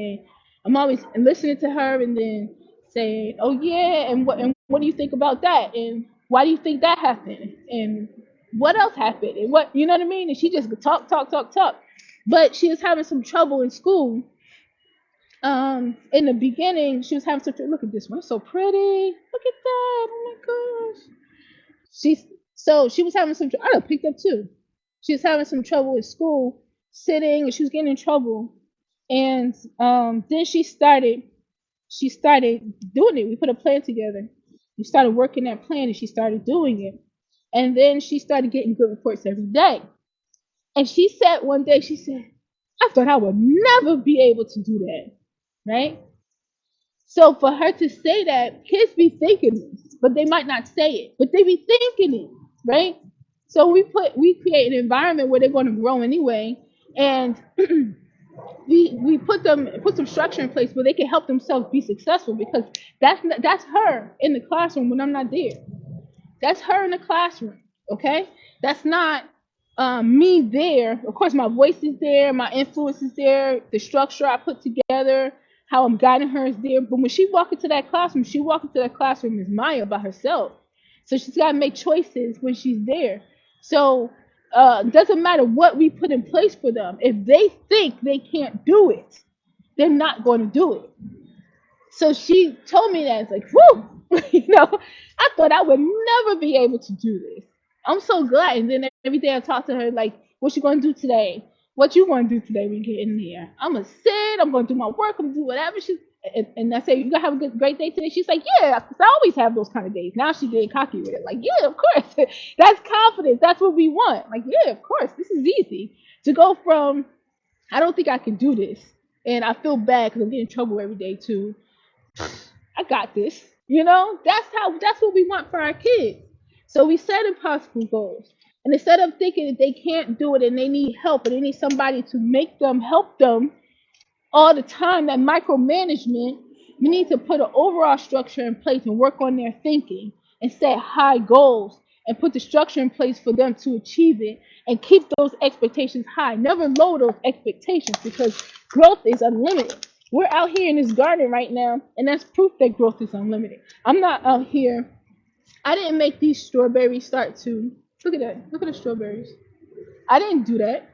[SPEAKER 1] listening to her, and then saying, "Oh yeah, and what do you think about that? And why do you think that happened? And what else happened? And what, you know what I mean?" And she just talk, talk, talk, talk. But she was having some trouble in school. In the beginning, she was having such a look at this one. It's so pretty. Look at that. Oh my gosh. She's so she was having some. I done picked up too. She was having some trouble at school, sitting, and she was getting in trouble. And then she started doing it. We put a plan together. We started working that plan, and she started doing it. And then she started getting good reports every day. And she said one day, she said, "I thought I would never be able to do that." Right? So for her to say that, kids be thinking this, but they might not say it, but they be thinking it, right? So we create an environment where they're going to grow anyway, and we put some structure in place where they can help themselves be successful, because that's her in the classroom when I'm not there. That's her in the classroom, okay? That's not me there. Of course, my voice is there, my influence is there, the structure I put together, how I'm guiding her is there. But when she walk into that classroom, she walk into that classroom as Maya by herself. So she's got to make choices when she's there. So it doesn't matter what we put in place for them. If they think they can't do it, they're not going to do it. So she told me that. It's like, whoo, I thought I would never be able to do this. I'm so glad. And then every day I talk to her, like, what you gonna do today? What you gonna do today when you get in here? I'm gonna sit. I'm gonna do my work. I'm gonna do whatever. And I say, you gonna have a great day today? She's like, yeah, 'cause I always have those kind of days. Now she's getting cocky with it. Like, yeah, of course. That's confidence. That's what we want. Like, yeah, of course. This is easy to go from, I don't think I can do this, and I feel bad because I'm getting in trouble every day too. I got this. That's what we want for our kids. So we set impossible goals. And instead of thinking that they can't do it and they need help and they need somebody to make them help them all the time, that micromanagement, we need to put an overall structure in place and work on their thinking and set high goals and put the structure in place for them to achieve it and keep those expectations high. Never lower those expectations, because growth is unlimited. We're out here in this garden right now, and that's proof that growth is unlimited. I'm not out here. I didn't make these strawberries start to look at that. Look at the strawberries. I didn't do that.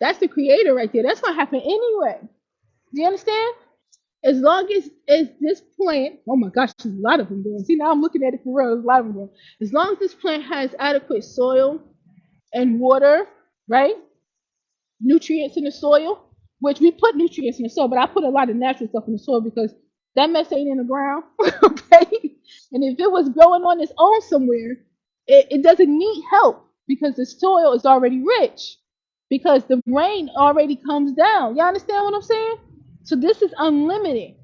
[SPEAKER 1] That's the creator right there. That's gonna happen anyway. Do you understand?
[SPEAKER 2] As long as this plant, oh my gosh, there's a lot of them doing. See, now I'm looking at it for real. There's a lot of them doing. As long as this plant has adequate soil and water, right? Nutrients in the soil, which we put nutrients in the soil, but I put a lot of natural stuff in the soil because that mess ain't in the ground. Okay. And if it was growing on its own somewhere, it doesn't need help because the soil is already rich, because the rain already comes down. Y'all understand what I'm saying? So this is unlimited.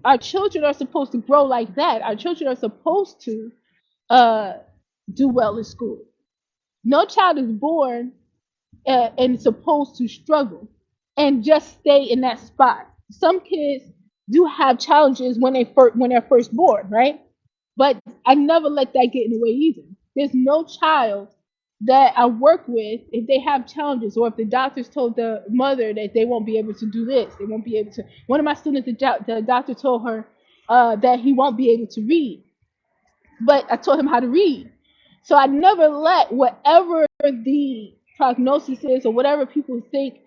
[SPEAKER 2] Our children are supposed to grow like that. Our children are supposed to uh, do well in school. No child is born and supposed to struggle and just stay in that spot. Some kids do have challenges when they're first born, right? But I never let that get in the way either. There's no child that I work with, if they have challenges or if the doctors told the mother that they won't be able to do this, they won't be able to. One of my students, the doctor told her that he won't be able to read, but I taught him how to read. So I never let whatever the prognosis is or whatever people think.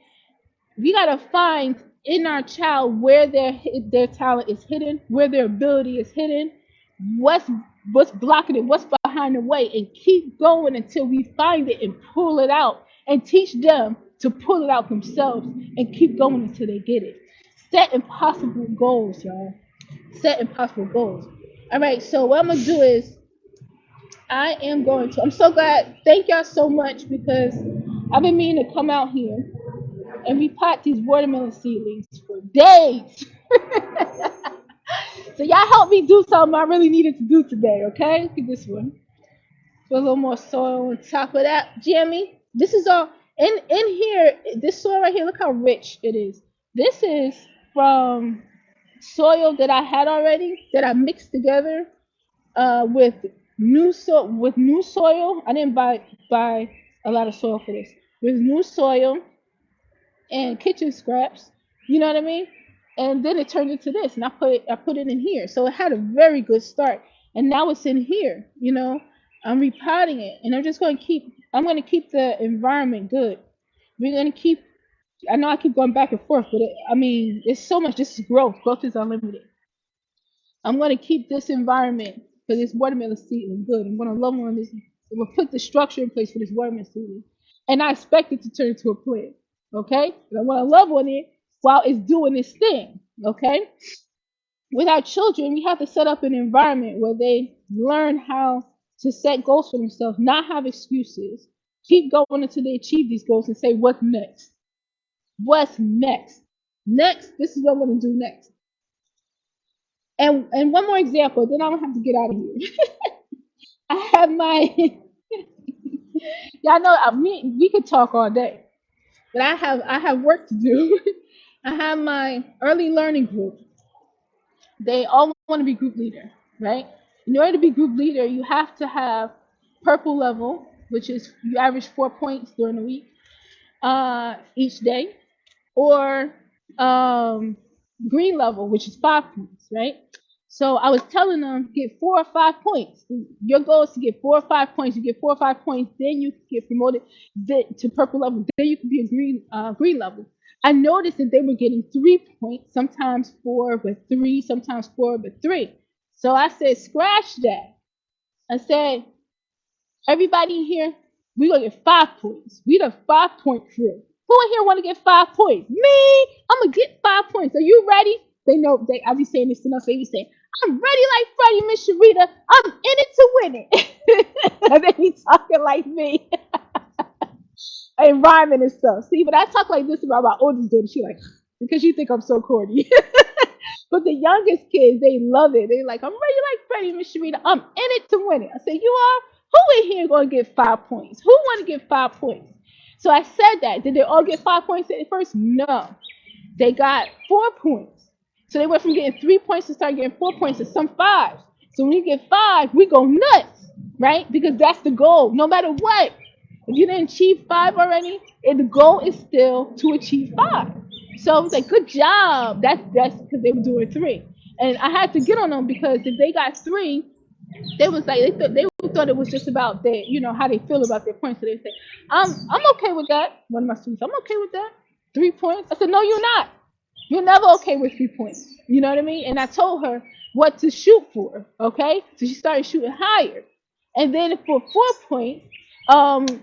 [SPEAKER 2] We gotta find in our child where their talent is hidden, where their ability is hidden, what's what's blocking it, what's behind the way, and keep going until we find it and pull it out and teach them to pull it out themselves and keep going until they get it. Set impossible goals, y'all. Set impossible goals. All right, so what I'm gonna do is I am going to. I'm so glad. Thank y'all so much because I've been meaning to come out here and repot these watermelon seedlings for days. So y'all help me do something I really needed to do today, okay? Look at this one. Put a little more soil on top of that, Jimmy. This is all in here. This soil right here, look how rich it is. This is from soil that I had already that I mixed together with new soil. I didn't buy a lot of soil for this. With new soil and kitchen scraps, you know what I mean? And then it turned into this, and I put it in here. So it had a very good start, and now it's in here. I'm repotting it, and I'm going to keep the environment good. We're going to keep. I know I keep going back and forth, but I mean, it's so much. This is growth. Growth is unlimited. I'm going to keep this environment for this watermelon seedling good. I'm going to love on this. I'm going to put the structure in place for this watermelon seedling. And I expect it to turn into a plant. Okay? And I want to love on it while it's doing this thing. Okay? With our children, we have to set up an environment where they learn how to set goals for themselves, not have excuses. Keep going until they achieve these goals and say, what's next? What's next? Next, this is what I'm going to do next. And one more example, then I'm gonna have to get out of here. I have my y'all know we could talk all day, but I have work to do. I have my early learning group. They all want to be group leader, right? In order to be group leader, you have to have purple level, which is you average 4 points during the week, each day, or green level, which is 5 points, right? So I was telling them get 4 or 5 points. Your goal is to get 4 or 5 points. You get 4 or 5 points, then you can get promoted to purple level. Then you can be a green level. I noticed that they were getting 3 points, sometimes 4 but 3, sometimes 4 but 3. So I said, scratch that. I said, everybody in here, we're gonna get 5 points. We the 5 point crew. Who in here want to get 5 points? Me. I'm gonna get 5 points. Are you ready? They know. I be saying this to them. They be saying, "I'm ready like Freddie, Miss Sharita. I'm in it to win it." They be talking like me and rhyming and stuff. See, but I talk like this about my oldest daughter. She like, because you think I'm so corny. But the youngest kids, they love it. They like, I'm ready like Freddie, Miss Sharita. I'm in it to win it. I said, you are? Who in here gonna get 5 points? Who want to get 5 points? So I said that. Did they all get 5 points at first? No. They got 4 points. So they went from getting 3 points to start getting 4 points and some fives. So when you get 5, we go nuts, right? Because that's the goal. No matter what. If you didn't achieve 5 already, and the goal is still to achieve 5. So I was like, good job. That's because they were doing 3. And I had to get on them because if they got 3, they was like they thought it was just about their, how they feel about their points. So they say, I'm okay with that. One of my students, I'm okay with that. 3 points. I said, no, you're not. You're never okay with 3 points. You know what I mean? And I told her what to shoot for. Okay, so she started shooting higher. And then for 4 points,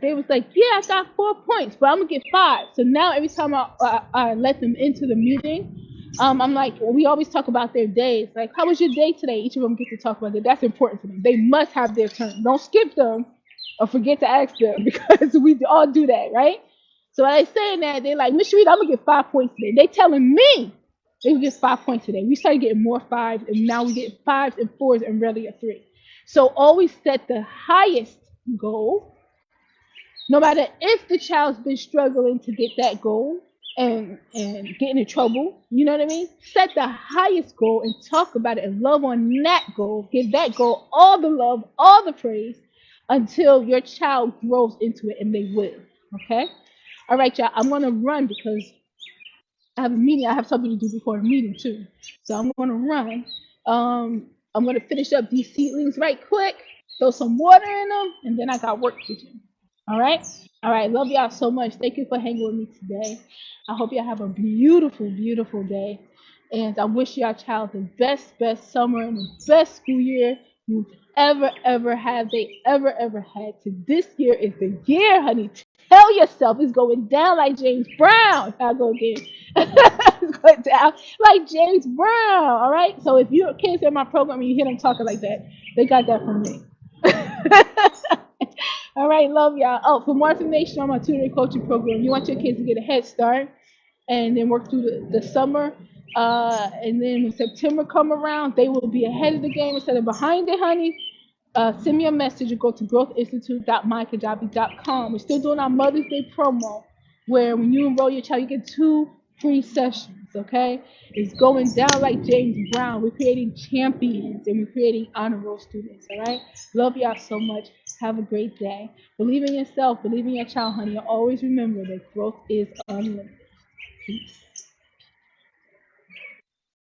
[SPEAKER 2] they was like, yeah, I got 4 points, but I'm gonna get five. So now every time I let them into the meeting, I'm like, we always talk about their days. Like, how was your day today? Each of them get to talk about it. That's important to them. They must have their turn. Don't skip them or forget to ask them because we all do that, right? So when I saying that, they're like, Miss Reed, I'm gonna get 5 points today. They telling me they will get 5 points today. We started getting more fives, and now we get fives and fours and rarely a three. So always set the highest goal, no matter if the child's been struggling to get that goal and getting in trouble. You know what I mean? Set the highest goal and talk about it and love on that goal. Give that goal all the love, all the praise until your child grows into it, and they will. Okay? All right, y'all. I'm gonna run because I have a meeting. I have something to do before the meeting too. So I'm gonna run. I'm gonna finish up these seedlings right quick, throw some water in them, and then I got work to do. All right? All right. Love y'all so much. Thank you for hanging with me today. I hope y'all have a beautiful, beautiful day. And I wish y'all child the best, best summer and the best school year you've ever had, they ever had. So this year is the year, honey. Tell yourself it's going down like James Brown. I'll go again. It's going down like James Brown. All right. So if your kids are in my program and you hear them talking like that, they got that from me. All right, love y'all. Oh, for more information on my tutoring coaching program, you want your kids to get a head start and then work through the summer. And then when September come around, they will be ahead of the game instead of behind it, honey. Send me a message or go to growthinstitute.mykajabi.com. We're still doing our Mother's Day promo where when you enroll your child, you get 2 free sessions, okay? It's going down like James Brown. We're creating champions and we're creating honor roll students, all right? Love y'all so much. Have a great day. Believe in yourself. Believe in your child, honey. And always remember that growth is unlimited. Peace.